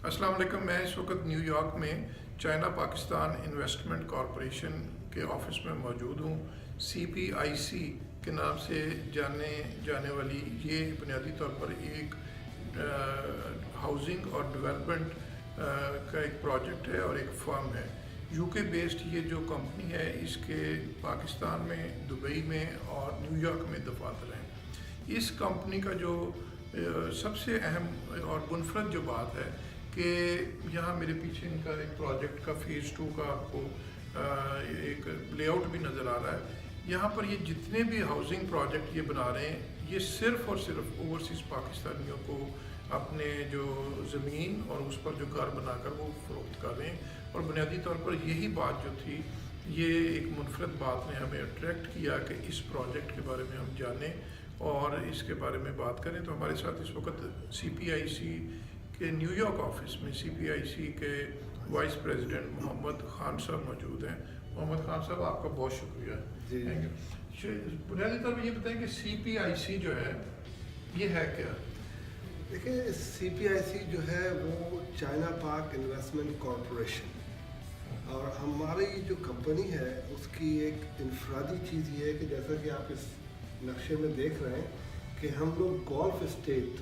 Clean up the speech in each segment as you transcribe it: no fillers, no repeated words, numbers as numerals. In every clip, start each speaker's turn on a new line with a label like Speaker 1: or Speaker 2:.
Speaker 1: अस्सलाम वालेकुम। मैं इस वक्त न्यूयॉर्क में चाइना पाकिस्तान इन्वेस्टमेंट कॉरपोरेशन के ऑफिस में मौजूद हूँ। CPIC के नाम से जाने जाने वाली ये बुनियादी तौर पर एक हाउसिंग और डेवलपमेंट का एक प्रोजेक्ट है और एक फर्म है। UK बेस्ड ये जो कंपनी है, इसके पाकिस्तान में, दुबई में और न्यूयॉर्क में दफातर हैं। इस कंपनी का जो सबसे अहम और मुनफरद जो बात है कि यहाँ मेरे पीछे इनका एक प्रोजेक्ट का फ़ेज़ 2 का आपको एक लेआउट भी नज़र आ रहा है। यहाँ पर ये जितने भी हाउसिंग प्रोजेक्ट ये बना रहे हैं, ये सिर्फ़ और सिर्फ ओवरसीज़ पाकिस्तानियों को अपने जो ज़मीन और उस पर जो घर बनाकर वो फ़रोख्त कर रहे हैं। और बुनियादी तौर पर यही बात जो थी, ये एक मुनफरद बात ने हमें अट्रैक्ट किया कि इस प्रोजेक्ट के बारे में हम जानें और इसके बारे में बात करें। तो हमारे साथ इस वक्त CPIC के न्यूयॉर्क ऑफिस में CPIC के वाइस प्रेसिडेंट मोहम्मद खान साहब मौजूद हैं। मोहम्मद खान साहब, आपका बहुत शुक्रिया। बुनियादी तौर पर ये बताएं कि CPIC जो है ये है क्या?
Speaker 2: देखिए, CPIC जो है वो चाइना पाक इन्वेस्टमेंट कॉरपोरेशन, और हमारी जो कंपनी है उसकी एक इनफरादी चीज़ ये है कि जैसा कि आप इस नक्शे में देख रहे हैं कि हम लोग गोल्फ स्टेट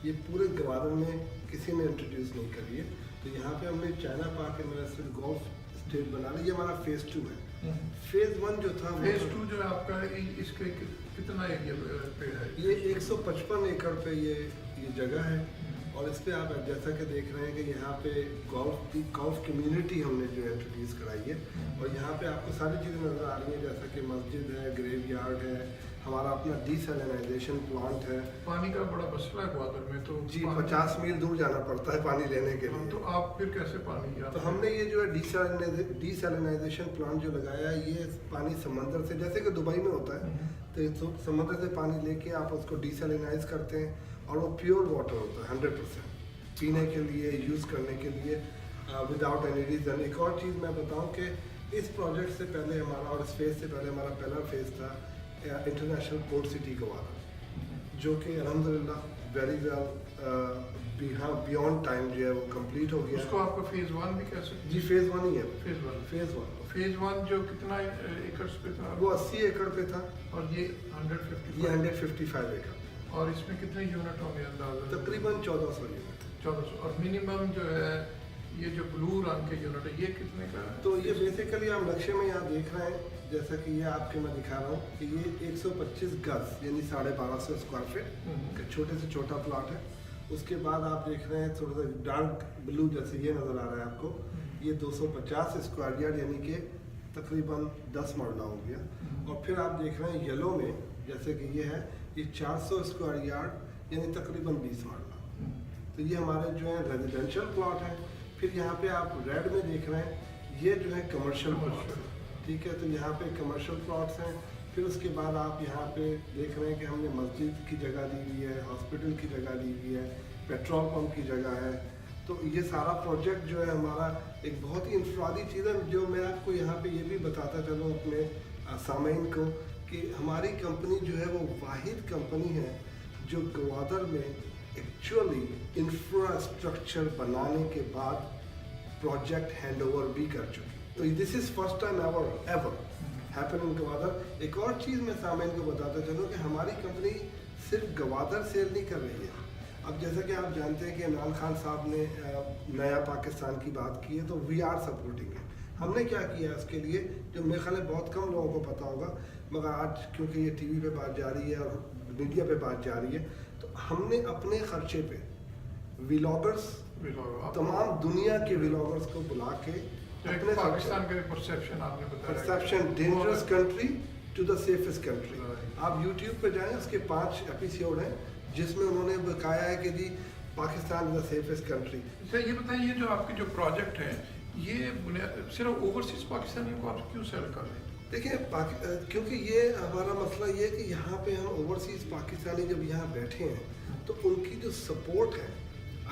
Speaker 2: ये पूरे गवादर में किसी ने इंट्रोड्यूस नहीं करी है। तो यहाँ पे हमने चाइना पाक इन्वेस्टमेंट गोल्फ स्टेट बना ली। ये हमारा फ़ेज़ 2 है। फ़ेज़ 1 जो था,
Speaker 1: फ़ेज़ 2 जो है आपका, इसके कितना एरिया पे है?
Speaker 2: ये 155 एकड़ पे ये जगह है। और इस पर आप जैसा कि देख रहे हैं कि यहाँ पे गोल्फ कम्युनिटी हमने जो इंट्रोड्यूस कराई है। और यहाँ पे आपको सारी चीज़ें नज़र आ रही हैं, जैसा कि मस्जिद है, ग्रेवयार्ड है, हमारा अपना डीसैलिनाइजेशन प्लांट है।
Speaker 1: पानी का बड़ा मसला है ग्वादर में, तो
Speaker 2: जी 50 मील दूर जाना पड़ता है पानी लेने के लिए।
Speaker 1: तो आप फिर कैसे पानी?
Speaker 2: तो हमने ये जो है डीसैलिनाइजेशन प्लांट जो लगाया है, ये पानी समंदर से, जैसे कि दुबई में होता है, तो समंदर से पानी लेके आप उसको डीसैलिनाइज करते हैं और वो प्योर वाटर होता है 100% पीने के लिए, यूज़ करने के लिए, विदाउट एनी रीज़न। एक और चीज़ मैं बताऊं कि इस प्रोजेक्ट से पहले हमारा, और इस फेज़ से पहले हमारा पहला फेज़ था इंटरनेशनल पोर्ट सिटी गवादर, जो कि अल्हम्दुलिल्लाह वेरी वेल बियॉन्ड टाइम जो है वो कंप्लीट हो गया।
Speaker 1: उसको आपका फ़ेज़ 1 भी कह सकते हैं?
Speaker 2: जी फ़ेज़ 1 ही है।
Speaker 1: फ़ेज़ 1 जो कितना एकड़ पे था?
Speaker 2: वो 80 एकड़ पे था।
Speaker 1: और ये
Speaker 2: 155 एकड़।
Speaker 1: और इसमें कितने यूनिट होंगे अंदाज़ा?
Speaker 2: तकरीबन 1400 यूनिट।
Speaker 1: 1400। और मिनिमम जो है ये जो ब्लू रंग के यूनिट है, ये कितने का है?
Speaker 2: तो ये बेसिकली आप नक्शे में यहाँ देख रहे हैं, जैसा कि ये आपके मैं दिखा रहा हूँ कि ये 125 गज यानी 1250 स्क्वायर फीट का छोटे से छोटा प्लॉट है। उसके बाद आप देख रहे हैं थोड़ा सा डार्क ब्लू जैसे ये नज़र आ रहा है आपको, ये 250 स्क्वायर यार्ड यानी कि तकरीबन 10 मरला हो गया। और फिर आप देख रहे हैं येलो में, जैसे कि ये है, ये 400 स्क्वायर यार्ड यानी तकरीबन 20 मरला। तो ये हमारे जो है रेजिडेंशियल प्लॉट है। फिर यहाँ पे आप रेड में देख रहे हैं, ये जो है कमर्शियल प्लॉट है, ठीक है। तो यहाँ पे कमर्शियल प्लॉट्स हैं। फिर उसके बाद आप यहाँ पे देख रहे हैं कि हमने मस्जिद की जगह ली हुई है, हॉस्पिटल की जगह ली हुई है, पेट्रोल पंप की जगह है। तो ये सारा प्रोजेक्ट जो है हमारा एक बहुत ही इंफरादी चीज़ है, जो मैं आपको यहाँ पे ये भी बताता चलूँ अपने सामीन को कि हमारी कंपनी जो है वो वाहिद कंपनी है जो गवादर में एक्चुअली इंफ्रास्ट्रक्चर बनाने के बाद प्रोजेक्ट हैंडओवर भी कर चुकी। तो this is first time ever happen in Gwadar. एक और चीज़ मैं सामीन को बताता चलूँ कि हमारी कंपनी सिर्फ गवादर सेल नहीं कर रही है। अब जैसा कि आप जानते हैं कि इमरान खान साहब ने नया पाकिस्तान की बात की है, तो वी आर सपोर्टिंग है। हमने क्या किया इसके लिए, जो मेरे ख्याल है बहुत कम लोगों को पता होगा, मगर आज क्योंकि ये TV पे बात जा रही है और मीडिया पे बात जा रही है, तो हमने अपने खर्चे पे व्लॉगर्स, तमाम दुनिया के व्लॉगर्स को बुला के अपने
Speaker 1: पाकिस्तान का परसेप्शन आपने बताया,
Speaker 2: perception dangerous country to the safest country. आप YouTube पे जाएं, उसके 5 एपिसोड हैं जिसमें उन्होंने बताया है कि जी Pakistan is the safest country.
Speaker 1: ये बताइए, ये जो आपके जो प्रोजेक्ट है, ये सिर्फ ओवरसीज पाकिस्तानियों को आप क्यों सेल कर रहे हैं?
Speaker 2: देखिए, क्योंकि ये हमारा मसला ये है कि यहाँ पे हम ओवरसीज़ पाकिस्तानी जब यहाँ बैठे हैं तो उनकी जो सपोर्ट है,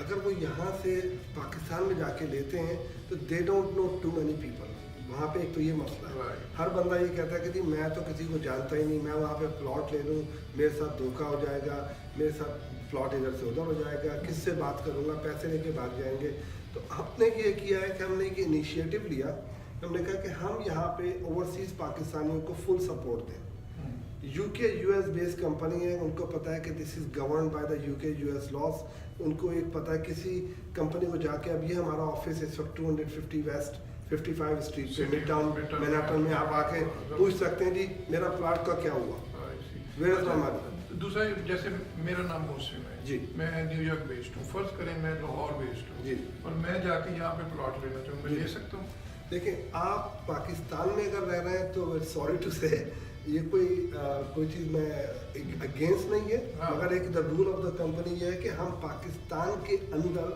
Speaker 2: अगर वो यहाँ से पाकिस्तान में जाके लेते हैं तो they don't know too many people. वहाँ पे एक तो ये मसला है।
Speaker 1: Right.
Speaker 2: हर बंदा ये कहता है कि जी मैं तो किसी को जानता ही नहीं, मैं वहाँ पे प्लॉट ले लूँ, मेरे साथ धोखा हो जाएगा, मेरे साथ प्लॉट इधर से उधर हो जाएगा, किससे बात करूँगा, पैसे लेके भाग जाएंगे। तो हमने ये किया है कि हमने एक इनिशिएटिव लिया, हमने कहा कि हम यहाँ पे ओवरसीज़ पाकिस्तानियों को फुल सपोर्ट दें। यूके यूएस बेस्ड कंपनी है, उनको पता है कि this is govern by the UK US laws. उनको एक पता है किसी कंपनी को जाके, अब ये हमारा ऑफिस इस वक्त 250 वेस्ट 55 स्ट्रीट पे मिड टाउन मैनहट्टन में आप आके पूछ सकते हैं जी मेरा प्लॉट का क्या हुआ, वेयर इज माय मनी।
Speaker 1: दूसरा जैसे मेरा नाम मोहसिन है
Speaker 2: जी,
Speaker 1: मैं न्यूयॉर्क बेस्ड हूँ, फर्ज करें मैं लाहौर बेस्ड हूँ
Speaker 2: जी,
Speaker 1: और मैं जाके यहाँ पे प्लॉट लेना चाहूँ, मैं
Speaker 2: जी।
Speaker 1: ले सकता हूँ?
Speaker 2: देखिए आप पाकिस्तान में अगर रह रहे हैं तो सॉरी टू से ये कोई चीज़ मैं अगेंस्ट नहीं है,
Speaker 1: हाँ।
Speaker 2: मगर एक the rule of the company ये है कि हम पाकिस्तान के अंदर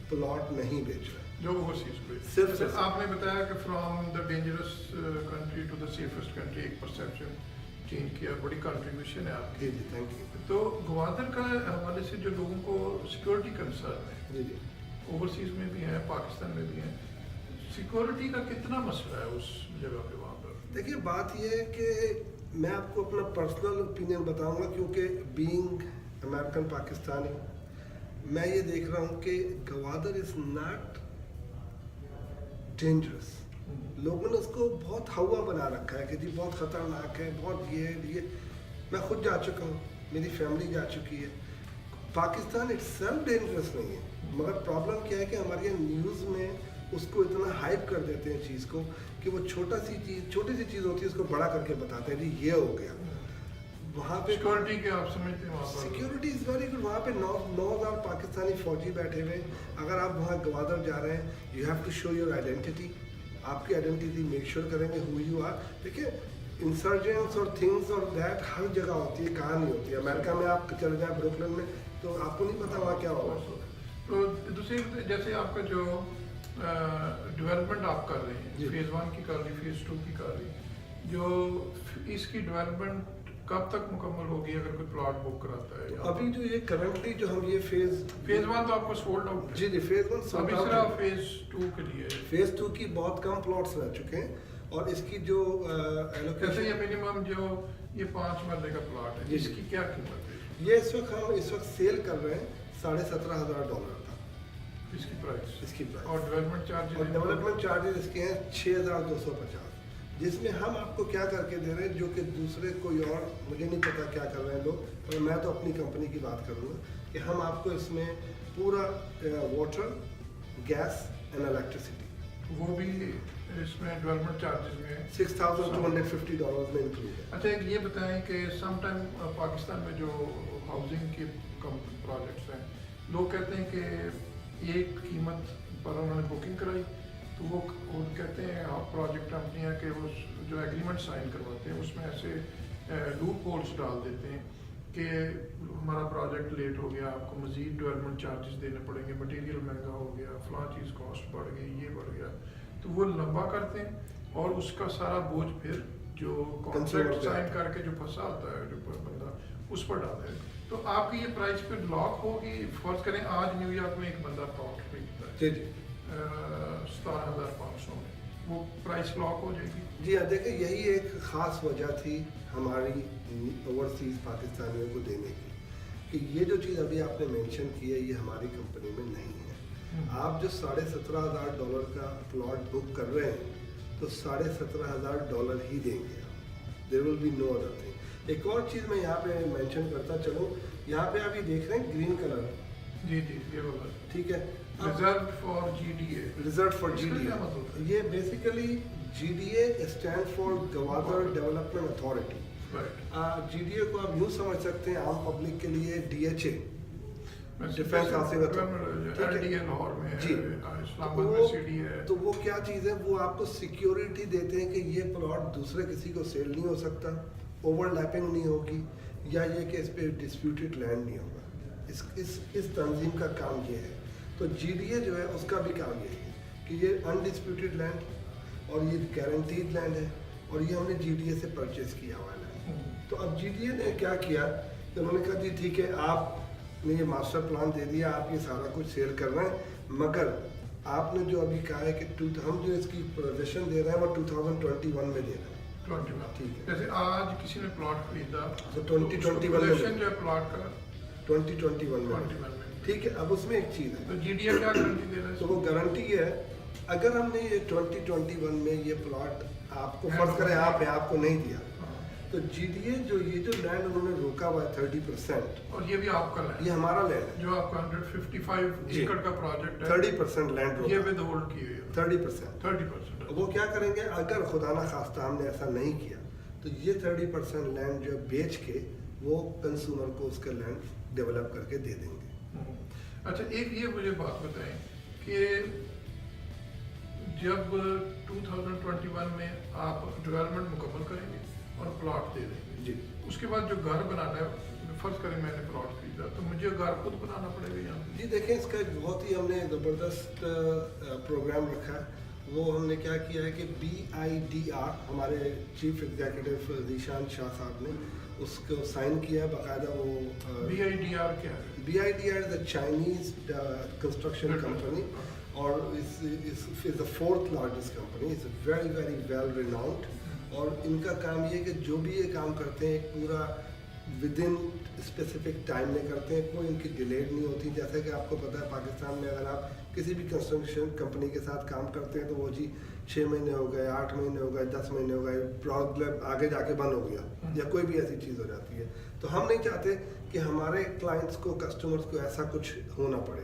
Speaker 2: प्लॉट नहीं बेच रहे।
Speaker 1: जो ओवरसीज पे
Speaker 2: सिर्फ
Speaker 1: आपने बताया कि from the dangerous country to the safest country एक परसेप्शन चेंज किया, बड़ी कंट्रीब्यूशन है आपकी।
Speaker 2: जी जी, थैंक यू।
Speaker 1: तो गवादर का हवाले से जो लोगों को सिक्योरिटी कंसर्न है,
Speaker 2: जी जी,
Speaker 1: ओवरसीज में भी है, पाकिस्तान में भी है, सिक्योरिटी का कितना मसला है उस जगह पे वहाँ पर?
Speaker 2: देखिए बात ये है कि मैं आपको अपना पर्सनल ओपिनियन बताऊंगा, क्योंकि बीइंग अमेरिकन पाकिस्तानी मैं ये देख रहा हूँ कि गवादर इज़ नॉट डेंजरस। लोगों ने उसको बहुत हवा बना रखा है कि जी बहुत ख़तरनाक है, बहुत ये मैं खुद जा चुका हूँ, मेरी फैमिली जा चुकी है। पाकिस्तान इट्सेल्फ डेंजरस नहीं है, मगर प्रॉब्लम क्या है कि हमारे यहाँ न्यूज़ में उसको इतना हाइप कर देते हैं चीज़ को कि वो छोटी सी चीज़ होती है उसको बड़ा करके बताते हैं जी ये हो गया। वहाँ पे
Speaker 1: सिक्योरिटी के आप समझते हैं वहाँ पर?
Speaker 2: Security is very good. वहाँ पे 9,000 पाकिस्तानी फौजी बैठे हुए हैं। अगर आप वहाँ गवादर जा रहे हैं, you have to show your identity. आपकी आइडेंटिटी मेक श्योर करेंगे हु यू आर। देखिए इंसर्जेंट्स और थिंग्स और दैट हर जगह होती है, कहाँ नहीं होती है। अमेरिका में आप चले जाए ब्रुकलिन में तो आपको नहीं पता वहाँ क्या होगा।
Speaker 1: तो दूसरी जैसे आपका जो डेवलपमेंट आप कर रहे हैं,
Speaker 2: जी।
Speaker 1: फेज़ 1 की कर रही, फेज़ 2 की कर रही, जो इसकी डेवलपमेंट कब तक मुकम्मल होगी अगर कोई प्लॉट बुक कराता है?
Speaker 2: अभी जो ये करंटली जो हम ये
Speaker 1: फेज़ 1 तो आपको सोल्ड आउट है।
Speaker 2: जी जी, फेज 1 सोल्ड
Speaker 1: अभी
Speaker 2: आउट
Speaker 1: सिर्फ
Speaker 2: है।
Speaker 1: फेज़ 2 के लिए है।
Speaker 2: फेज 2 की बहुत कम प्लॉट्स रह चुके हैं और इसकी जो
Speaker 1: जैसे
Speaker 2: एलोकेशन
Speaker 1: ये मिनिमम जो ये 5 मरले का प्लॉट है,
Speaker 2: जी।
Speaker 1: इसकी क्या कीमत है?
Speaker 2: ये इस वक्त सेल कर रहे हैं $17,500 का
Speaker 1: इसकी प्राइस
Speaker 2: इसकी प्राइस।
Speaker 1: और डेवलपमेंट चार्जेस?
Speaker 2: और डेवलपमेंट चार्जेस इसके हैं 6,250, जिसमें हम आपको क्या करके दे रहे हैं जो कि दूसरे कोई और मुझे नहीं पता क्या कर रहे हैं लोग, और मैं तो अपनी कंपनी की बात करूँगा कि हम आपको इसमें पूरा वाटर, गैस एंड इलेक्ट्रिसिटी
Speaker 1: वो भी इसमें डेवलपमेंट चार्जेस में
Speaker 2: $6,250 में इंक्लूड है।
Speaker 1: अच्छा एक ये बताएं कि सम टाइम पाकिस्तान में जो हाउसिंग के प्रोजेक्ट्स हैं, लोग कहते हैं कि एक कीमत पर उन्होंने बुकिंग कराई तो वो कहते हैं प्रोजेक्ट कंपनियाँ के वो जो एग्रीमेंट साइन करवाते हैं उसमें ऐसे लूप होल्स डाल देते हैं कि हमारा प्रोजेक्ट लेट हो गया, आपको मज़ीद डेवलपमेंट चार्जेस देने पड़ेंगे, मटेरियल महंगा हो गया, फलां चीज़ कॉस्ट बढ़ गई, ये बढ़ गया, तो वो लंबा करते हैं और उसका सारा बोझ फिर जो कॉन्ट्रैक्ट साइन करके जो फंसा होता है जो बंदा उस पर डालते हैं। तो आपकी ये प्राइस फिर लॉक होगी? फर्ज करें आज न्यूयॉर्क में एक बंदा प्लॉट खरीदता है
Speaker 2: जी जी
Speaker 1: 17,500 में, वो प्राइस लॉक हो जाएगी?
Speaker 2: जी हाँ, देखिए यही एक ख़ास वजह थी हमारी ओवरसीज़ पाकिस्तानियों को देने की कि ये जो चीज़ अभी आपने मेंशन की है ये हमारी कंपनी में नहीं है। आप जो $17,500 का प्लॉट बुक कर रहे हैं तो $17,500 ही देंगे आप, there will be no other thing. एक और चीज़ मैं यहाँ पे मेंशन करता चलूँ, यहाँ पे आप ये देख रहे हैं ग्रीन कलर,
Speaker 1: जी जी ये वाला
Speaker 2: ठीक है,
Speaker 1: reserve for GDA।
Speaker 2: Reserve for
Speaker 1: इसका क्या
Speaker 2: GDA,
Speaker 1: मतलब है?
Speaker 2: ये basically GDA stand for Gwadar development authority.
Speaker 1: Right.
Speaker 2: GDA को आप यूँ समझ सकते हैं आम पब्लिक के लिए DHA, defence housing
Speaker 1: LDA Lahore में है,
Speaker 2: जी।
Speaker 1: इस्लामाबाद में CD है।
Speaker 2: तो वो क्या चीज़ है, वो आपको सिक्योरिटी देते हैं कि ये प्लॉट दूसरे किसी को सेल नहीं हो सकता, ओवरलैपिंग नहीं होगी, या ये कि इस पे डिस्प्यूटेड लैंड नहीं होगा। इस तंजीम का काम ये है। तो GDA जो है उसका भी काम ये है कि ये अनडिस्प्यूटेड लैंड और ये गारंटीड लैंड है और ये हमने GDA से परचेज किया हुआ लैंड। तो अब GDA ने क्या किया कि उन्होंने कहा जी ठीक है, आपने ये मास्टर प्लान दे दिया, आप ये सारा कुछ सेल कर रहे हैं, मगर آپ نے جو ابھی کہا ہے کہ ہم جو اس کی پوزیشن دے رہے ہیں وہ 2021 میں دے رہے ہیں.
Speaker 1: 21
Speaker 2: ٹھیک ہے.
Speaker 1: جیسے آج کسی نے پلاٹ خریدا
Speaker 2: تو 2021 میں
Speaker 1: پوزیشن جو ہے پلاٹ کا
Speaker 2: 2021 میں.
Speaker 1: 21 میں.
Speaker 2: ٹھیک ہے. اب اس میں ایک چیز ہے
Speaker 1: تو جی ڈی اے کیا گارنٹی دے رہا ہے؟
Speaker 2: تو وہ گارنٹی یہ ہے اگر ہم نے یہ 2021 میں یہ پلاٹ آپ کو فرض کریں آپ کو نہیں دیا تو جی ڈی اے جو لینڈ انہوں نے روکا ہوا ہے 30%.
Speaker 1: اور یہ بھی آپ کا لینڈ
Speaker 2: یہ ہمارا لینڈ ہے
Speaker 1: جو آپ کا 155 ایکڑ کا پروجیکٹ ہے
Speaker 2: 30% لینڈ
Speaker 1: یہ
Speaker 2: روکا
Speaker 1: ود ہولڈ کی ہوئی ہے
Speaker 2: 30%.
Speaker 1: 30%.
Speaker 2: وہ کیا کریں گے اگر خدا نہ خواستہ ہم نے ایسا نہیں کیا تو یہ 30% لینڈ جو بیچ کے وہ کنزیومر کو اس کا لینڈ ڈیولپ کر کے دے دیں گے.
Speaker 1: اچھا ایک یہ مجھے بات بتائیں کہ جب 2021 میں آپ ڈیولپمنٹ مکمل کریں گے اور پلاٹ دے دیں گے
Speaker 2: جی
Speaker 1: اس کے بعد جو گھر بنانا ہے فرض کریں میں نے پلاٹ خریدا تو مجھے گھر خود بنانا پڑے گا یہاں پہ؟
Speaker 2: جی دیکھیں اس کا ایک بہت ہی ہم نے زبردست پروگرام رکھا ہے. وہ ہم نے کیا کیا ہے کہ BIDR ہمارے چیف ایگزیکٹو ذیشان شاہ صاحب نے اس کو سائن کیا ہے باقاعدہ. وہ
Speaker 1: BIDR کیا ہے؟
Speaker 2: BIDR is a Chinese construction company اور is the fourth largest company. It's very very well renowned. اور ان کا کام یہ کہ جو بھی یہ کام کرتے ہیں ایک پورا ود ان اسپیسیفک ٹائم میں کرتے ہیں, کوئی ان کی ڈیلیڈ نہیں ہوتی. جیسا کہ آپ کو پتہ ہے پاکستان میں اگر آپ کسی بھی کنسٹرکشن کمپنی کے ساتھ کام کرتے ہیں تو وہ جی 6 مہینے ہو گئے, 8 مہینے ہو گئے, 10 مہینے ہو گئے, پرابلم آگے جا کے بند ہو گیا یا کوئی بھی ایسی چیز ہو جاتی ہے. تو ہم نہیں چاہتے کہ ہمارے کلائنٹس کو کسٹمرس کو ایسا کچھ ہونا پڑے.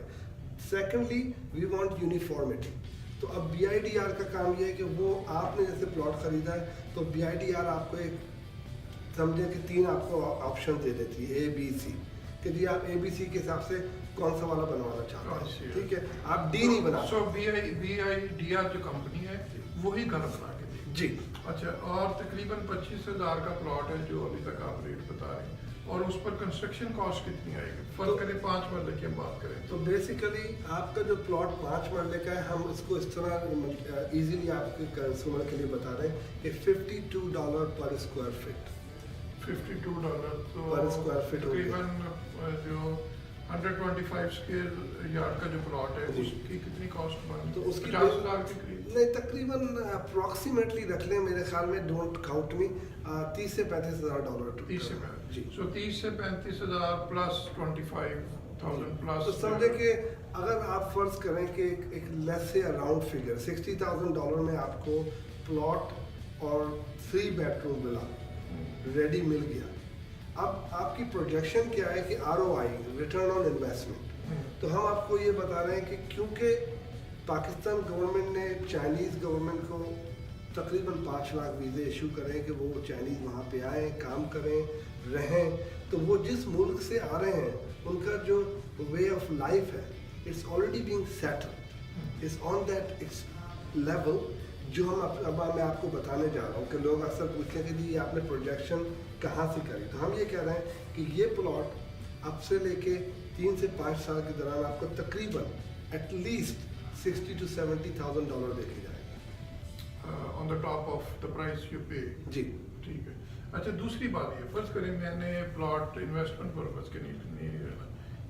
Speaker 2: Secondly we want uniformity. تو اب BIDR کا کام یہ ہے کہ وہ آپ نے جیسے پلاٹ خریدا ہے تو BIDR آپ کو ایک سمجھیں کہ 3 آپ کو آپشن دے دیتی ہے ABC کہ جی آپ ABC کے حساب سے کون سا والا بنوانا چاہتے ہیں. ٹھیک ہے, آپ D نہیں بنا.
Speaker 1: سو BIDR جو کمپنی ہے وہی گھر بنا کے دے گی.
Speaker 2: جی
Speaker 1: اچھا, اور تقریباً 25,000 کا پلاٹ ہے جو ابھی تک آپ ریٹ بتا رہے ہیں اور اس پر کنسٹرکشن کاسٹ کتنی آئے گی؟ فرض کریں 5 مرلے کی ہم بات کریں
Speaker 2: تو بیسیکلی آپ کا جو پلاٹ 5 مرلے کا ہے ہم اس کو اس طرح ایزیلی آپ کے کنزیومر کے لیے بتا رہے ہیں کہ $52 پر اسکوائر فٹ.
Speaker 1: $52 تو
Speaker 2: پر اسکوائر فٹ
Speaker 1: تقریباً جو 125 اسکوائر یارڈ کا جو پلاٹ ہے اس کی کتنی کاسٹ بنی؟
Speaker 2: تو اس کی
Speaker 1: 50,000 کے قریب
Speaker 2: نہیں تقریباً اپروکسیمیٹلی رکھ لیں میرے خیال میں, ڈونٹ کاؤنٹ می, $30,000 سے $35,000.
Speaker 1: 30 سے 35.
Speaker 2: جی
Speaker 1: سو 30 سے 35,000 پلس 25,000 پلس.
Speaker 2: تو سمجھے کہ اگر آپ فرض کریں کہ ایک لیس سے اراؤنڈ فگر $60,000 میں آپ کو پلاٹ اور 3 بیڈ روم ملا ریڈی مل گیا. اب آپ کی پروجیکشن کیا ہے کہ ROI ریٹرن آن انویسٹمنٹ. تو ہم آپ کو یہ بتا رہے ہیں کہ کیونکہ پاکستان گورنمنٹ نے چائنیز گورنمنٹ کو تقریباً 5 لاکھ ویزے ایشو کریں کہ وہ چائنیز وہاں پہ آئیں, کام کریں, رہیں, تو وہ جس ملک سے آ رہے ہیں ان کا جو وے آف لائف ہے it's already being settle, it's on that level جو اب میں آپ کو بتانے جا رہا ہوں کہ لوگ اکثر پوچھتے ہیں کہ جی آپ نے پروجیکشن کہاں سے کری. تو ہم یہ کہہ رہے ہیں کہ یہ پلاٹ اب سے لے کے 3 سے 5 سال کے دوران آپ کو تقریباً ایٹ لیسٹ $60,000 to $70,000 دے کے جائے گا
Speaker 1: on the top of the price you pay.
Speaker 2: جی
Speaker 1: ٹھیک ہے. اچھا دوسری بات یہ فرض کریں میں نے پلاٹ انویسٹمنٹ پرپز کے نہیں لینا,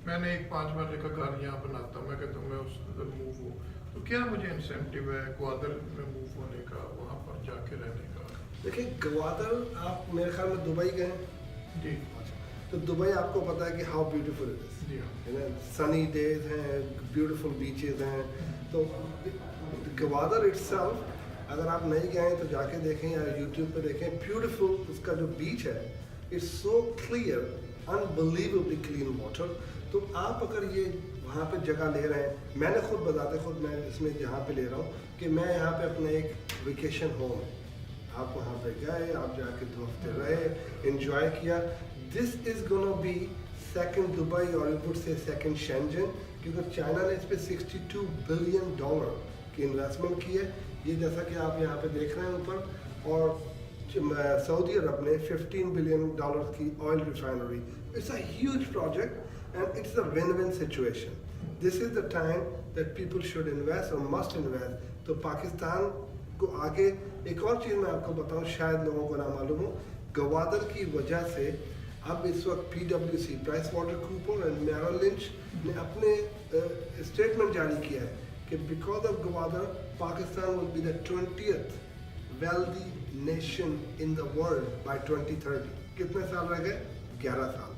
Speaker 1: میں نے ایک 5 مرلے کا گھر یہاں بناتا ہوں, میں کہتا ہوں میں اس ادھر موو ہوں, تو کیا مجھے انسینٹیو ہے گوادر میں موو ہونے کا, وہاں پر جا کے رہنے کا؟
Speaker 2: دیکھیں گوادر آپ میرے خیال میں دبئی گئے
Speaker 1: جی.
Speaker 2: تو دبئی آپ کو پتا ہے کہ ہاؤ بیوٹیفل اٹ از.
Speaker 1: جی ہاں.
Speaker 2: سنی ڈیز ہیں, بیوٹیفل بیچز ہیں. تو گوادر اٹ سیلف اگر آپ نہیں گئے ہیں تو جا کے دیکھیں یا یوٹیوب پہ دیکھیں, بیوٹیفل اس کا جو بیچ ہے it's so clear, unbelievably clean water. تو آپ اگر یہ وہاں پہ جگہ لے رہے ہیں, میں نے خود بذات خود میں اس میں یہاں پہ لے رہا ہوں کہ میں یہاں پہ اپنا ایک ویکیشن ہوم ہے, آپ وہاں پہ گئے, آپ جا کے 2 ہفتے رہے, انجوائے کیا. دس از گونا بی سیکنڈ دبئی اور یو وڈ سے سیکنڈ شینجن, کیونکہ چائنا نے اس پہ $62 بلین کی انویسٹمنٹ کی ہے. یہ جیسا کہ آپ یہاں پہ دیکھ رہے ہیں اوپر, اور سعودی عرب نے $15 بلین کی oil refinery. It's a huge project and it's a win situation. This is the time that people should invest or must invest. تو پاکستان کو آگے ایک اور چیز میں آپ کو بتاؤں, شاید لوگوں کو نہ معلوم ہو, گوادر کی وجہ سے اب اس وقت PwC Price Water Cooper and Merrill Lynch نے اپنے اسٹیٹمنٹ جاری کیا ہے कि because of Gwadar, Pakistan will be the 20th wealthy nation in the world by 2030. कितने साल रह गए? 11 साल।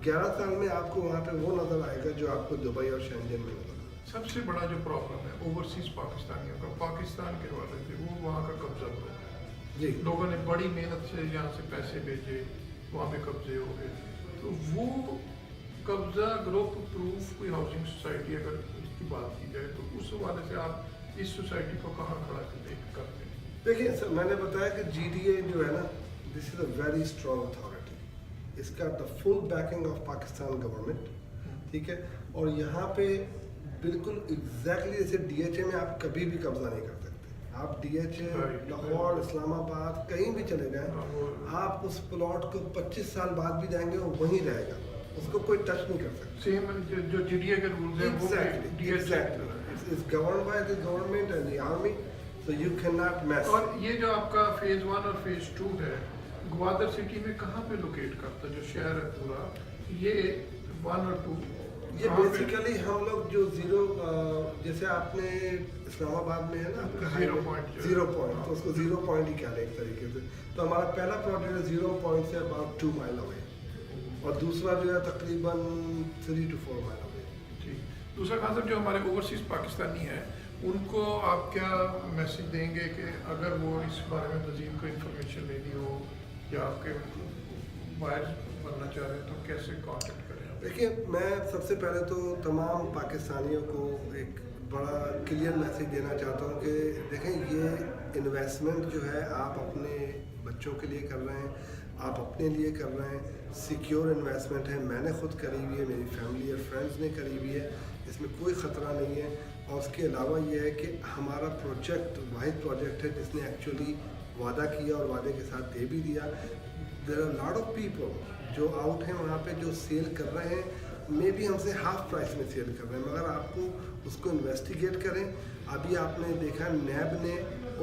Speaker 2: 11 साल में आपको वहाँ पे वो नजर आएगा जो आपको दुबई और शेंजन में नजर आएगा।
Speaker 1: सबसे बड़ा जो प्रॉब्लम है ओवरसीज पाकिस्तानियों का, पाकिस्तान के वाले थे वो वहाँ का कब्जा हो गया
Speaker 2: जी,
Speaker 1: लोगों ने बड़ी मेहनत से यहाँ से पैसे भेजे, वहाँ पे कब्जे हो गए। तो वो कब्जा ग्रुप प्रूफ कोई हाउसिंग सोसाइटी अगर इसकी बात की जाए तो उस हवाले से आप इस सोसाइटी को कहाँ खड़ा करते हैं?
Speaker 2: देखिए सर, मैंने बताया कि GDA जो है ना, this is a very strong authority, इसका the full backing of Pakistan government, ठीक है। और यहाँ पे बिल्कुल एग्जैक्टली जैसे DHA में आप कभी भी कब्जा नहीं कर सकते। आप DHA, लाहौर, इस्लामाबाद कहीं भी चले जाएं, आप उस प्लॉट को 25 साल बाद भी जाएंगे वो वहीं रहेगा, उसको कोई टच नहीं कर सकता।
Speaker 1: सेम जो GDA के रूल्स हैं वो
Speaker 2: Exactly. It's governed by the government and the army, so you cannot mess.
Speaker 1: और ये जो आपका फेज 1 और फेज 2 है ग्वादर सिटी में कहाँ पे लोकेट करता है? जो शहर है पूरा ये 1 और 2
Speaker 2: ये बेसिकली हम लोग जो जीरो, जैसे आपने इस्लामाबाद में है ना आपका
Speaker 1: 0 point
Speaker 2: 0 पॉइंट, तो उसको 0 पॉइंट ही कह लें एक तरीके से। तो हमारा पहला प्रोजेक्ट है 0 point say about 2 mile away, और दूसरा जो है तकरीबन 3 to 4 माइल अवे।
Speaker 1: ठीक। दूसरा खान साहब, जो हमारे ओवरसीज पाकिस्तानी हैं उनको आप क्या मैसेज देंगे कि अगर वो इस बारे में मज़ीद कोई इन्फॉर्मेशन लेनी हो या आपके बाहर बनना चाह रहे हैं तो कैसे कांटेक्ट करें?
Speaker 2: देखिए, मैं सबसे पहले तो तमाम पाकिस्तानियों को एक बड़ा क्लियर मैसेज देना चाहता हूँ कि देखें, ये इन्वेस्टमेंट जो है आप अपने बच्चों के लिए कर रहे हैं, आप अपने लिए कर रहे हैं, सिक्योर इन्वेस्टमेंट है। मैंने खुद करी हुई है, मेरी फैमिली और फ्रेंड्स ने करी हुई है, इसमें कोई ख़तरा नहीं है। और उसके अलावा ये है कि हमारा प्रोजेक्ट वाहिद प्रोजेक्ट है जिसने एक्चुअली वादा किया और वादे के साथ दे भी दिया। There are lot of people जो आउट हैं वहाँ पे जो सेल कर रहे हैं, मे बी हमसे हाफ प्राइस में सेल कर रहे हैं, मगर आपको उसको इन्वेस्टिगेट करें। अभी आपने देखा नैब ने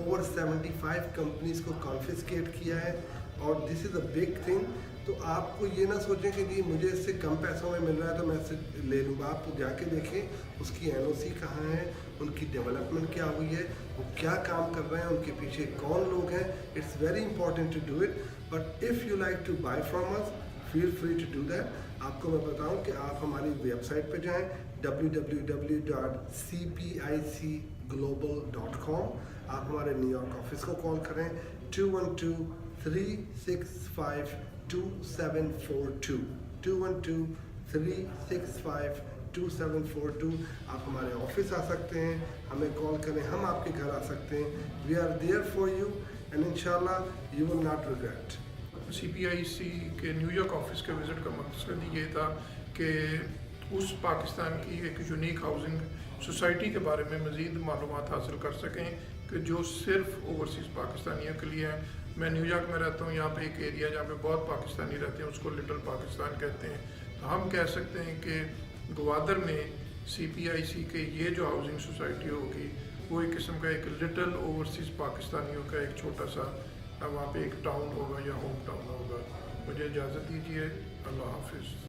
Speaker 2: ओवर 75 कंपनीज को कॉन्फिस्केट किया है, और this is a big thing. तो आपको ये ना सोचें कि जी मुझे इससे कम पैसों में मिल रहा है तो मैं इससे ले लूँगा। आप जाके देखें उसकी NOC कहाँ है, उनकी डेवलपमेंट क्या हुई है, वो क्या काम कर रहे हैं, उनके पीछे कौन लोग हैं। It's very important to do it, but if you like to buy from us, feel free to do that. आपको मैं बताऊं कि आप हमारी वेबसाइट पे जाएं www.cpicglobal.com। आप हमारे न्यूयॉर्क ऑफिस को कॉल करें 212-365-2742 212-365-2742। आप हमारे ऑफिस आ सकते हैं, हमें कॉल करें, हम आपके घर आ सकते हैं। We are there for you and इंशाल्लाह you will not regret.
Speaker 1: CPIC के न्यूयॉर्क ऑफिस के विज़िट का मकसद ये था कि उस पाकिस्तान की एक यूनिक हाउसिंग सोसाइटी के बारे में मज़ीद मालूमात हासिल कर सकें कि जो सिर्फ ओवरसीज़ पाकिस्तानियों के लिए है। मैं न्यूयॉर्क में रहता हूँ, यहाँ पे एक एरिया जहाँ पे बहुत पाकिस्तानी रहते हैं उसको लिटिल पाकिस्तान कहते हैं। तो हम कह सकते हैं कि ग्वादर में CPIC के ये जो हाउसिंग सोसाइटी होगी वो एक किस्म का एक लिटिल ओवरसीज़ पाकिस्तानियों का एक छोटा सा वहाँ पे एक टाउन होगा या होम टाउन होगा। मुझे इजाज़त दीजिए, अल्लाह हाफिज़।